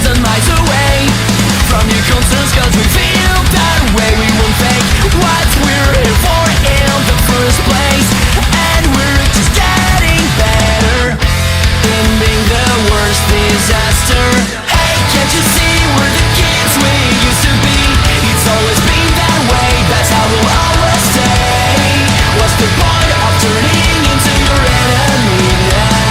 1,000 miles away from your concerns, cause we feel that way. We won't fake what we're here for in the first place, and we're just getting better in being the worst disaster. Hey, can't you see